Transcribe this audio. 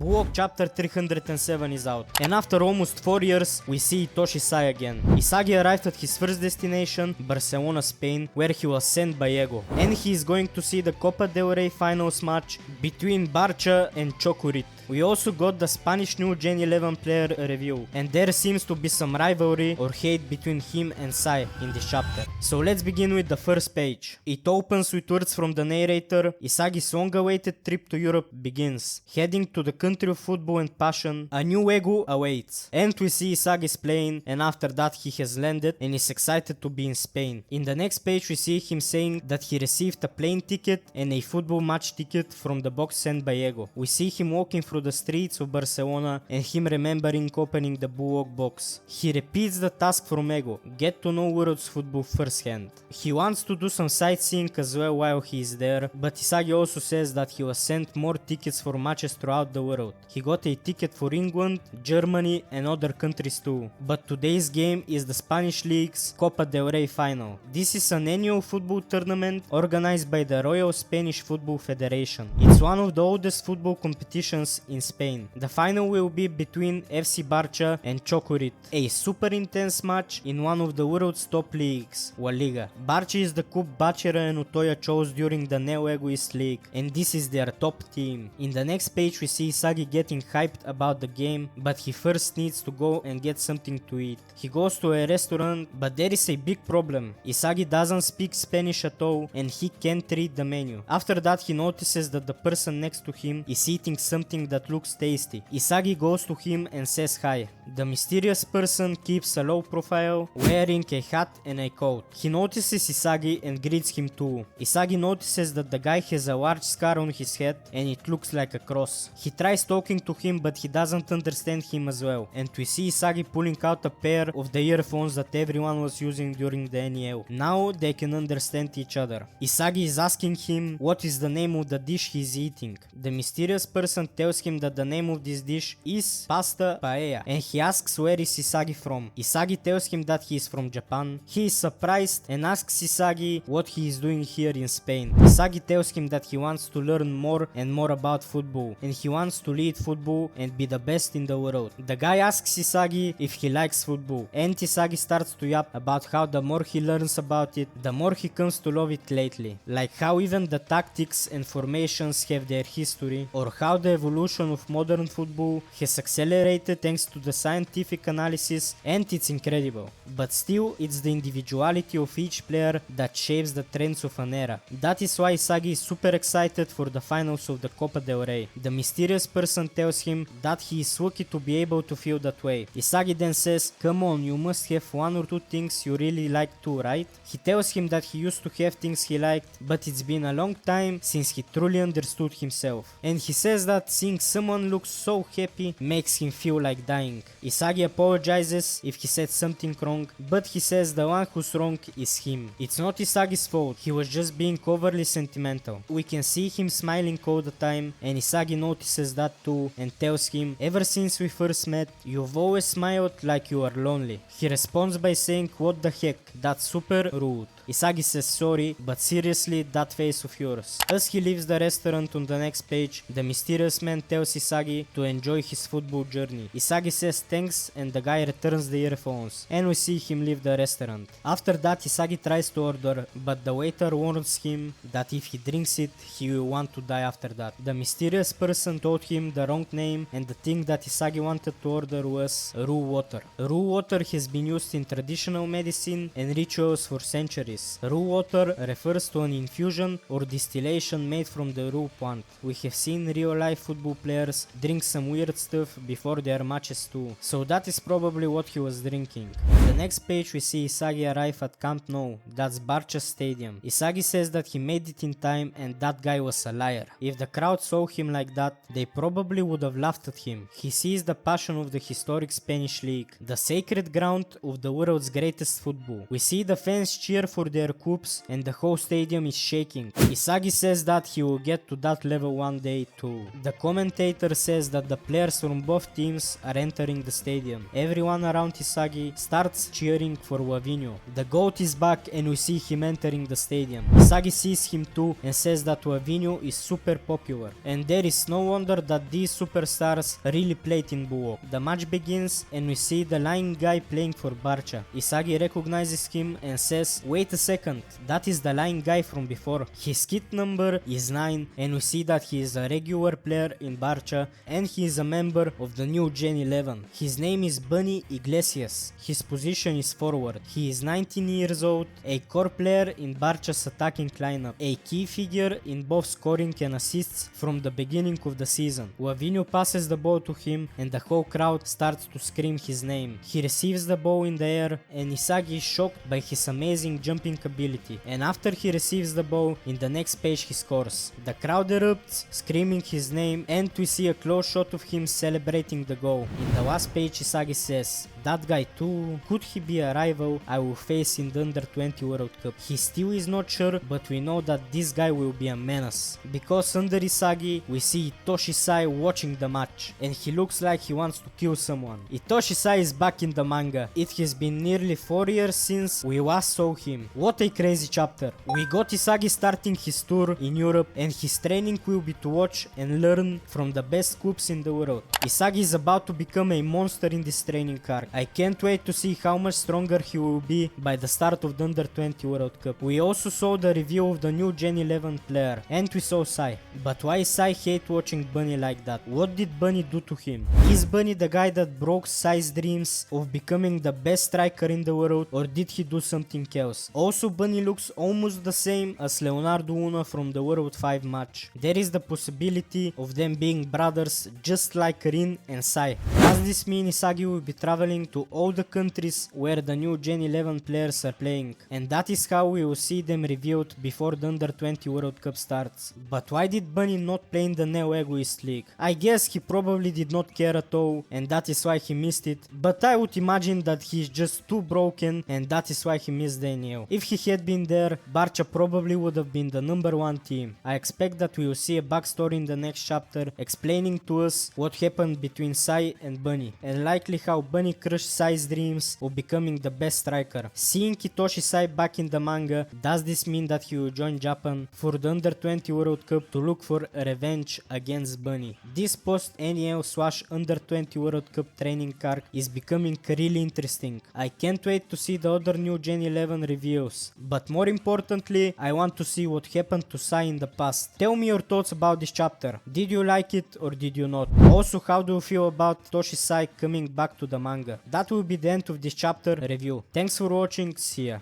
Walk chapter 307 is out, and after almost 4 years, we see Itoshi Sae again. Isagi arrived at his first destination, Barcelona, Spain, where he was sent by Ego, and he is going to see the Copa del Rey finals match between Barça and Chocurit. We also got the Spanish new Gen 11 player review, and there seems to be some rivalry or hate between him and Sae in this chapter. So let's begin with the first page. It opens with words from the narrator. Isagi's long-awaited trip to Europe begins. Heading to the country of football and passion, a new Ego awaits. And we see Isagi's plane, and after that he has landed and is excited to be in Spain. In the next page we see him saying that he received a plane ticket and a football match ticket from the box sent by Ego. We see him walking through the streets of Barcelona and him remembering opening the Bullock box. He repeats the task from Ego, get to know world's football firsthand. He wants to do some sightseeing as well while he is there, but Isagi also says that he was sent more tickets for matches throughout the world. He got a ticket for England, Germany and other countries too. But today's game is the Spanish League's Copa del Rey final. This is an annual football tournament organized by the Royal Spanish Football Federation. It's one of the oldest football competitions in Spain. The final will be between FC Barça and Chocurit, a super intense match in one of the world's top leagues, La Liga. Barça is the cup Bacera and Utoya chose during the Neo-Egoist League, and this is their top team. In the next page we see Isagi getting hyped about the game, but he first needs to go and get something to eat. He goes to a restaurant, but there is a big problem. Isagi doesn't speak Spanish at all and he can't read the menu. After that he notices that the person next to him is eating something that looks tasty. Isagi goes to him and says hi. The mysterious person keeps a low profile, wearing a hat and a coat. He notices Isagi and greets him too. Isagi notices that the guy has a large scar on his head and it looks like a cross. He tries talking to him but he doesn't understand him as well, and we see Isagi pulling out a pair of the earphones that everyone was using during the NEL. Now they can understand each other. Isagi is asking him what is the name of the dish he is eating. The mysterious person tells him that the name of this dish is pasta paella, and he asks where is Isagi from. Isagi tells him that he is from Japan. He is surprised and asks Isagi what he is doing here in Spain. Isagi tells him that he wants to learn more and more about football, and he wants to lead football and be the best in the world. The guy asks Isagi if he likes football, and Isagi starts to yap about how the more he learns about it, the more he comes to love it lately. Like how even the tactics and formations have their history, or how the evolution of modern football has accelerated thanks to the scientific analysis, and it's incredible. But still, it's the individuality of each player that shapes the trends of an era. That is why Isagi is super excited for the finals of the Copa del Rey. The mysterious person tells him that he is lucky to be able to feel that way. Isagi then says, come on, you must have one or two things you really like too, right? He tells him that he used to have things he liked, but it's been a long time since he truly understood himself. And he says that seeing someone look so happy makes him feel like dying. Isagi apologizes if he said something wrong, but he says the one who's wrong is him. It's not Isagi's fault, he was just being overly sentimental. We can see him smiling all the time, and Isagi notices that too and tells him, ever since we first met, you've always smiled like you are lonely. He responds by saying, what the heck, that's super rude. Isagi says sorry, but seriously, that face of yours. As he leaves the restaurant on the next page, the mysterious man tells Isagi to enjoy his football journey. Isagi says thanks and the guy returns the earphones, and we see him leave the restaurant. After that, Isagi tries to order, but the waiter warns him that if he drinks it, he will want to die after that. The mysterious person told him the wrong name, and the thing that Isagi wanted to order was rue water. Rue water has been used in traditional medicine and rituals for centuries. Rue water refers to an infusion or distillation made from the rue plant. We have seen real life football players drink some weird stuff before their matches too, so that is probably what he was drinking. On the next page we see Isagi arrive at Camp Nou, that's Barça stadium. Isagi says that he made it in time and that guy was a liar. If the crowd saw him like that, they probably would have laughed at him. He sees the passion of the historic Spanish league, the sacred ground of the world's greatest football. We see the fans cheer for their cups and the whole stadium is shaking. Isagi says that he will get to that level one day too. The commentator says that the players from both teams are entering the the stadium. Everyone around Isagi starts cheering for Wavinho. The GOAT is back and we see him entering the stadium. Isagi sees him too and says that Wavinho is super popular. And there is no wonder that these superstars really played in Buok. The match begins and we see the lying guy playing for Barca. Isagi recognizes him and says, wait a second, that is the lying guy from before. His kit number is 9 and we see that he is a regular player in Barca and he is a member of the new Gen 11. His name is Bunny Iglesias. His position is forward. He is 19 years old, a core player in Barca's attacking lineup, a key figure in both scoring and assists from the beginning of the season. Wavinho passes the ball to him and the whole crowd starts to scream his name. He receives the ball in the air and Isagi is shocked by his amazing jumping ability, and after he receives the ball, in the next page he scores. The crowd erupts, screaming his name, and we see a close shot of him celebrating the goal. In the last page Isagi says, that guy too, could he be a rival I will face in the Under 20 World Cup? He still is not sure, but we know that this guy will be a menace. Because under Isagi, we see Itoshi Sae watching the match, and he looks like he wants to kill someone. Itoshi Sae is back in the manga. It has been nearly 4 years since we last saw him. What a crazy chapter. We got Isagi starting his tour in Europe, and his training will be to watch and learn from the best clubs in the world. Isagi is about to become a monster in this training arc. I can't wait to see how much stronger he will be by the start of the Under 20 World Cup. We also saw the reveal of the new Gen 11 player, and we saw Sae. But why Sae hate watching Bunny like that? What did Bunny do to him? Is Bunny the guy that broke Sae's dreams of becoming the best striker in the world, or did he do something else? Also, Bunny looks almost the same as Leonardo Una from the World 5 match. There is the possibility of them being brothers just like Rin and Sae. Does this mean Isagi will be traveling to all the countries where the new Gen 11 players are playing, and that is how we will see them revealed before the Under 20 World Cup starts? But why did Bunny not play in the Neo Egoist League? I guess he probably did not care at all, and that is why he missed it, but I would imagine that he is just too broken and that is why he missed the NEO. If he had been there, Barca probably would have been the number 1 team. I expect that we will see a backstory in the next chapter explaining to us what happened between Sae and Bunny, and likely how Bunny crushed Sae's dreams of becoming the best striker. Seeing Itoshi Sae back in the manga, does this mean that he will join Japan for the Under 20 World Cup to look for a revenge against Bunny? This post-NEL/Under 20 World Cup training arc is becoming really interesting. I can't wait to see the other new Gen 11 reveals, but more importantly, I want to see what happened to Sae in the past. Tell me your thoughts about this chapter. Did you like it or did you not? Also, how do you feel about Itoshi Sae coming back to the manga? That will be the end of this chapter review. Thanks for watching, see ya.